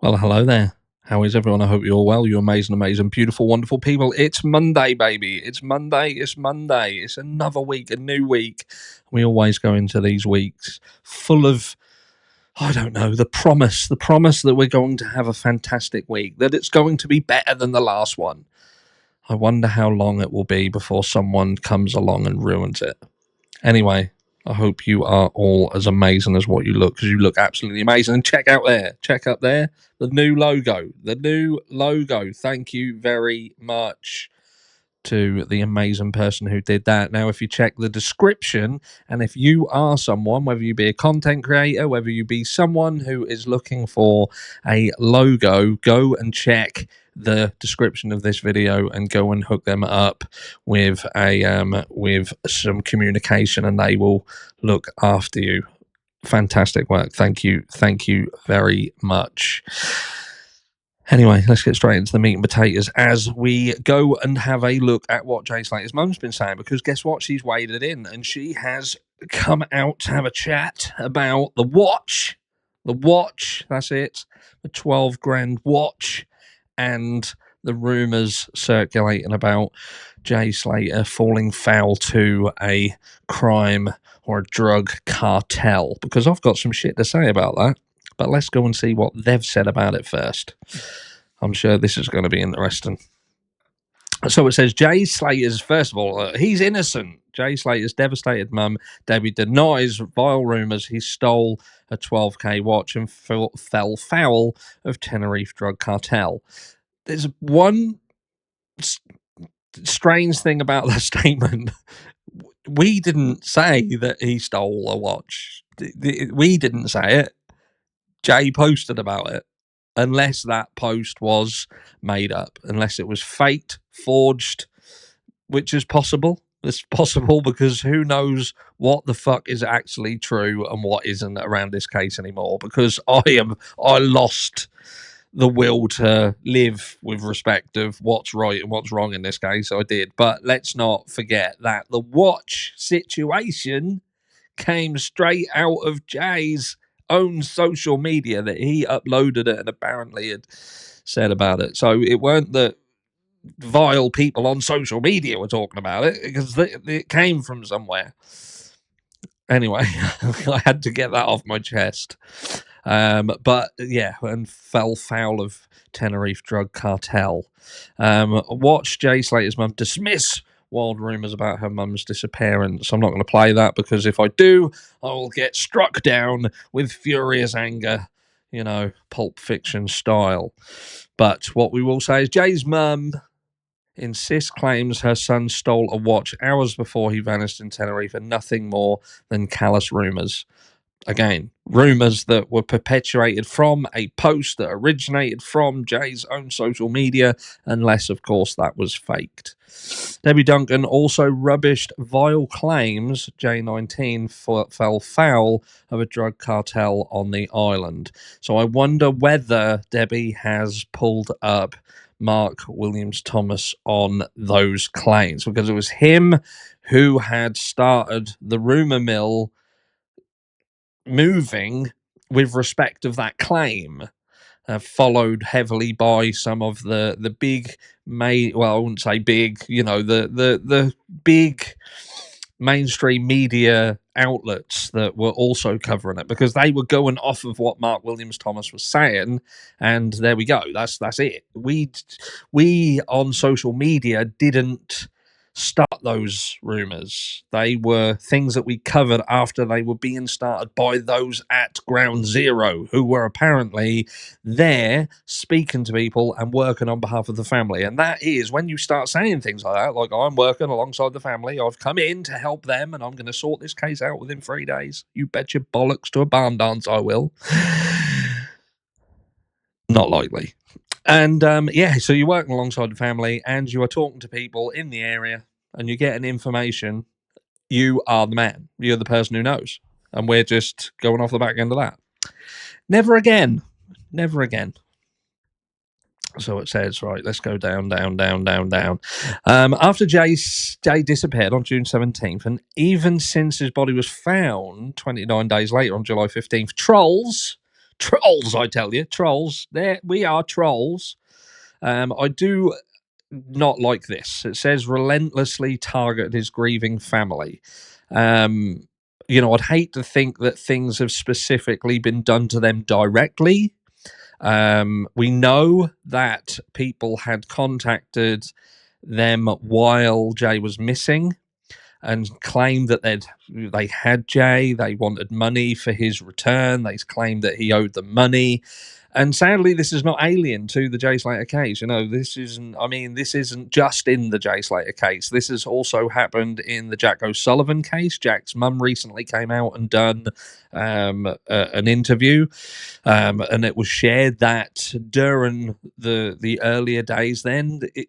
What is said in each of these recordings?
Well, hello there. How is everyone? I hope you're well. You amazing, amazing, beautiful, wonderful people. It's Monday, baby. It's Monday. It's Monday. It's another week, a new week. We always go into these weeks full of, I don't know, the promise that we're going to have a fantastic week, that it's going to be better than the last one. I wonder how long it will be before someone comes along and ruins it. Anyway, I hope you are all as amazing as what you look, because you look absolutely amazing. And check up there, the new logo. Thank you very much to the amazing person who did that. Now, if you check the description, and if you are someone, whether you be a content creator, whether you be someone who is looking for a logo, go and check the description of this video and go and hook them up with with some communication, and they will look after you. Fantastic work. Thank you very much. Anyway, let's get straight into the meat and potatoes as we go and have a look at what Jay Slaters' mum's been saying, because guess what? She's waded in and she has come out to have a chat about the watch. That's it. The 12 grand watch, and the rumours circulating about Jay Slater falling foul to a crime or a drug cartel, because I've got some shit to say about that. But let's go and see what they've said about it first. I'm sure this is going to be interesting. So it says, Jay Slaters, first of all, he's innocent. Jay Slaters' devastated mum, Debbie, denies vile rumours he stole a 12k watch and fell foul of Tenerife drug cartel. There's one strange thing about that statement. We didn't say that he stole a watch. We didn't say it. Jay posted about it, unless that post was made up, unless it was faked, forged, which is possible. It's possible, because who knows what the fuck is actually true and what isn't around this case anymore, because I lost the will to live with respect of what's right and what's wrong in this case. I did. But let's not forget that the watch situation came straight out of Jay's own social media, that he uploaded it and apparently had said about it. So it weren't that vile people on social media were talking about it, because it came from somewhere. Anyway, I had to get that off my chest. But yeah, and fell foul of Tenerife drug cartel. Watch Jay Slaters' mum dismiss wild rumours about her mum's disappearance. I'm not going to play that, because if I do, I will get struck down with furious anger, you know, Pulp Fiction style. But what we will say is, Jay's mum claims her son stole a watch hours before he vanished in Tenerife, and nothing more than callous rumours. Again, rumours that were perpetuated from a post that originated from Jay's own social media, unless, of course, that was faked. Debbie Duncan also rubbished vile claims J19 fell foul of a drug cartel on the island. So I wonder whether Debbie has pulled up Mark Williams Thomas on those claims, because it was him who had started the rumour mill moving with respect of that claim, followed heavily by some of the big well, I wouldn't say big, you know, the big mainstream media outlets that were also covering it, because they were going off of what Mark Williams Thomas was saying, and there we go. That's it. We on social media didn't start those rumors. They were things that we covered after they were being started by those at ground zero, who were apparently there speaking to people and working on behalf of the family. And that is when you start saying things like that, like, I'm working alongside the family, I've come in to help them, and I'm going to sort this case out within 3 days. You bet your bollocks to a barn dance I will. Not likely. And yeah, so you're working alongside the family and you are talking to people in the area and you're getting information. You are the man. You're the person who knows. And we're just going off the back end of that. Never again. Never again. So it says, right, let's go down. After Jay disappeared on June 17th, and even since his body was found 29 days later on July 15th, trolls Trolls, I tell you, trolls. There we are, trolls. I do not like this. It says relentlessly targeted his grieving family. Um, I'd hate to think that things have specifically been done to them directly. We know that people had contacted them while Jay was missing and claimed that they had Jay. They wanted money for his return. They claimed that he owed them money. And sadly, this is not alien to the Jay Slater case. This isn't. I mean, this isn't just in the Jay Slater case. This has also happened in the Jack O'Sullivan case. Jack's mum recently came out and done an interview, and it was shared that during the earlier days,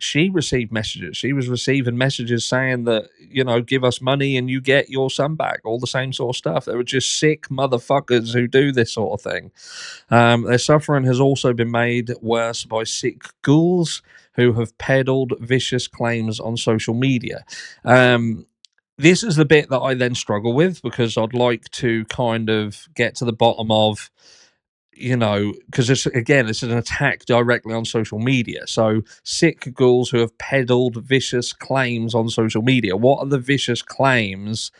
she received messages. She was receiving messages saying that give us money and you get your son back. All the same sort of stuff. They were just sick motherfuckers who do this sort of thing. Their suffering has also been made worse by sick ghouls who have peddled vicious claims on social media. This is the bit that I then struggle with, because I'd like to kind of get to the bottom of, because this is an attack directly on social media. So sick ghouls who have peddled vicious claims on social media. What are the vicious claims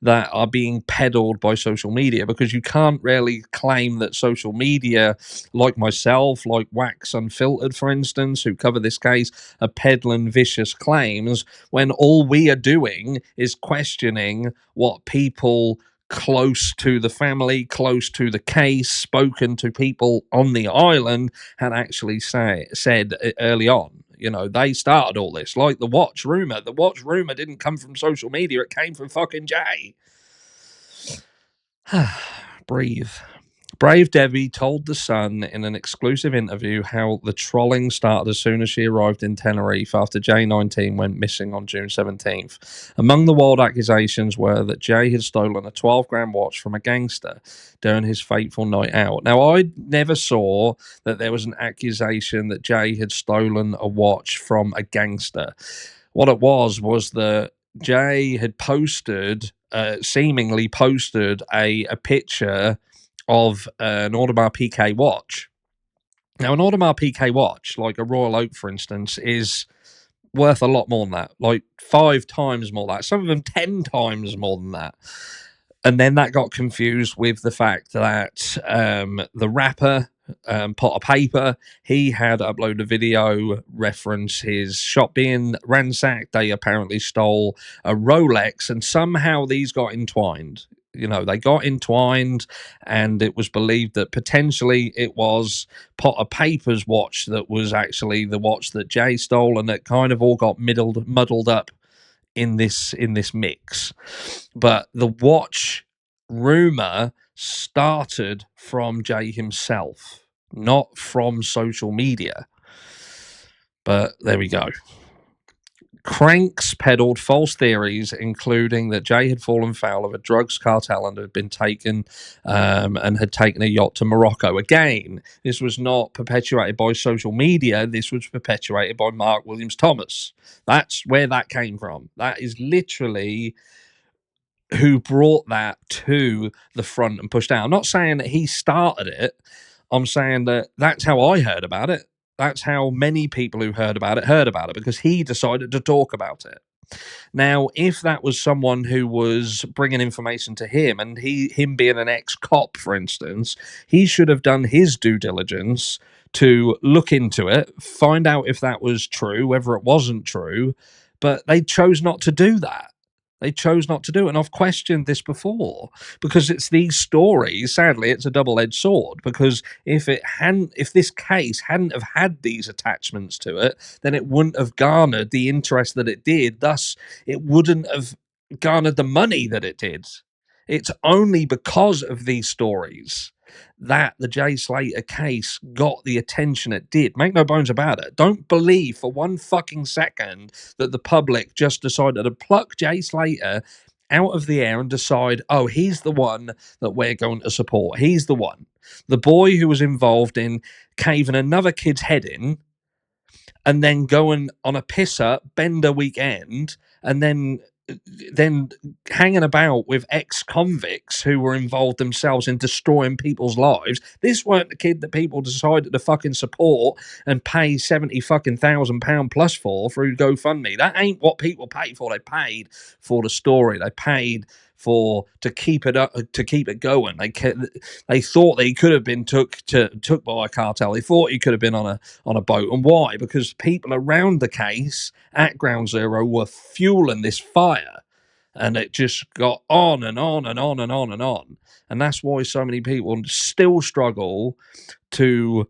that are being peddled by social media? Because you can't really claim that social media, like myself, like Wax Unfiltered, for instance, who cover this case, are peddling vicious claims, when all we are doing is questioning what people close to the family, close to the case, spoken to people on the island, had actually said early on. They started all this, like the watch rumor. The watch rumor didn't come from social media; it came from fucking Jay. Breathe. Brave Debbie told The Sun in an exclusive interview how the trolling started as soon as she arrived in Tenerife after J19 went missing on June 17th. Among the wild accusations were that Jay had stolen a 12-gram watch from a gangster during his fateful night out. Now, I never saw that there was an accusation that Jay had stolen a watch from a gangster. What it was that Jay had seemingly posted a picture of an Audemars Piguet watch. Now, an Audemars Piguet watch, like a Royal Oak, for instance, is worth a lot more than that, like 5 times more than that, some of them 10 times more than that. And then that got confused with the fact that the rapper, Pot of Paper, he had uploaded a video reference his shop being ransacked. They apparently stole a Rolex, and somehow these got entwined. They got entwined, and it was believed that potentially it was Pot of Paper's watch that was actually the watch that Jay stole, and it kind of all got muddled up in this mix. But the watch rumor started from Jay himself, not from social media. But there we go. Cranks peddled false theories, including that Jay had fallen foul of a drugs cartel and had been taken and had taken a yacht to Morocco. Again, this was not perpetuated by social media. This was perpetuated by Mark Williams Thomas. That's where that came from. That is literally who brought that to the front and pushed out. I'm not saying that he started it. I'm saying that that's how I heard about it. That's how many people who heard about it, because he decided to talk about it. Now, if that was someone who was bringing information to him, and him being an ex-cop, for instance, he should have done his due diligence to look into it, find out if that was true, whether it wasn't true, but they chose not to do that. They chose not to do it. And I've questioned this before, because it's these stories. Sadly, it's a double-edged sword, because if this case hadn't have had these attachments to it, then it wouldn't have garnered the interest that it did. Thus, it wouldn't have garnered the money that it did. It's only because of these stories that the Jay Slater case got the attention it did. Make no bones about it. Don't believe for one fucking second that the public just decided to pluck Jay Slater out of the air and decide, oh, he's the one that we're going to support. He's the one. The boy who was involved in caving another kid's head in and then going on a piss-up bender weekend and then then hanging about with ex-convicts who were involved themselves in destroying people's lives. This weren't the kid that people decided to fucking support and pay 70 fucking £1,000 plus for through GoFundMe. That ain't what people paid for. They paid for the story. They paid for to keep it up, to keep it going. They thought they could have been took by a cartel. They thought he could have been on a boat. And why? Because people around the case at Ground Zero were fueling this fire, and it just got on and on and on and on and on. And that's why so many people still struggle to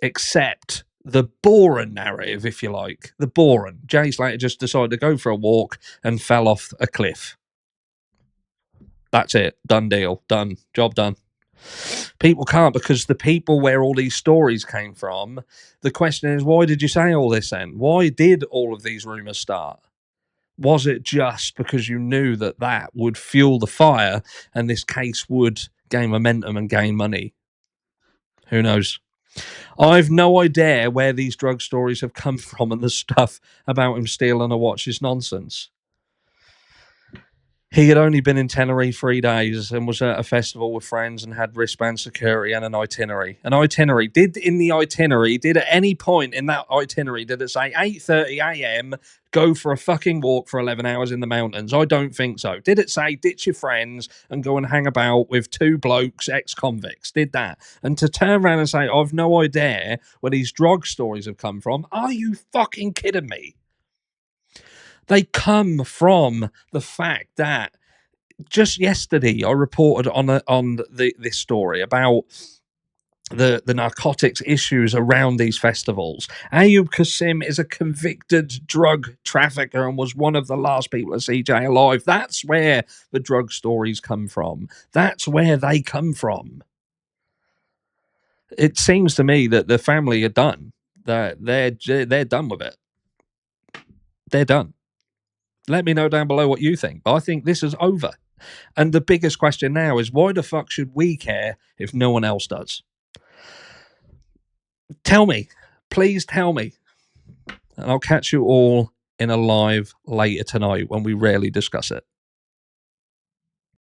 accept the boring narrative, if you like. The boring. Jay Slater just decided to go for a walk and fell off a cliff. That's it. Done deal. Done. Job done. People can't, because the people where all these stories came from, the question is, why did you say all this then? Why did all of these rumours start? Was it just because you knew that that would fuel the fire and this case would gain momentum and gain money? Who knows? I've no idea where these drug stories have come from, and the stuff about him stealing a watch is nonsense. He had only been in Tenerife 3 days and was at a festival with friends and had wristband security and an itinerary. Did at any point in that itinerary, did it say 8:30 a.m., go for a fucking walk for 11 hours in the mountains? I don't think so. Did it say ditch your friends and go and hang about with two blokes, ex-convicts? Did that? And to turn around and say, I've no idea where these drug stories have come from. Are you fucking kidding me? They come from the fact that just yesterday I reported on this story about the narcotics issues around these festivals. Ayub Qasim is a convicted drug trafficker and was one of the last people to see Jay alive. That's where the drug stories come from. That's where they come from. It seems to me that the family are done. They're done with it. They're done. Let me know down below what you think. I think this is over. And the biggest question now is, why the fuck should we care if no one else does? Tell me. Please tell me. And I'll catch you all in a live later tonight when we rarely discuss it.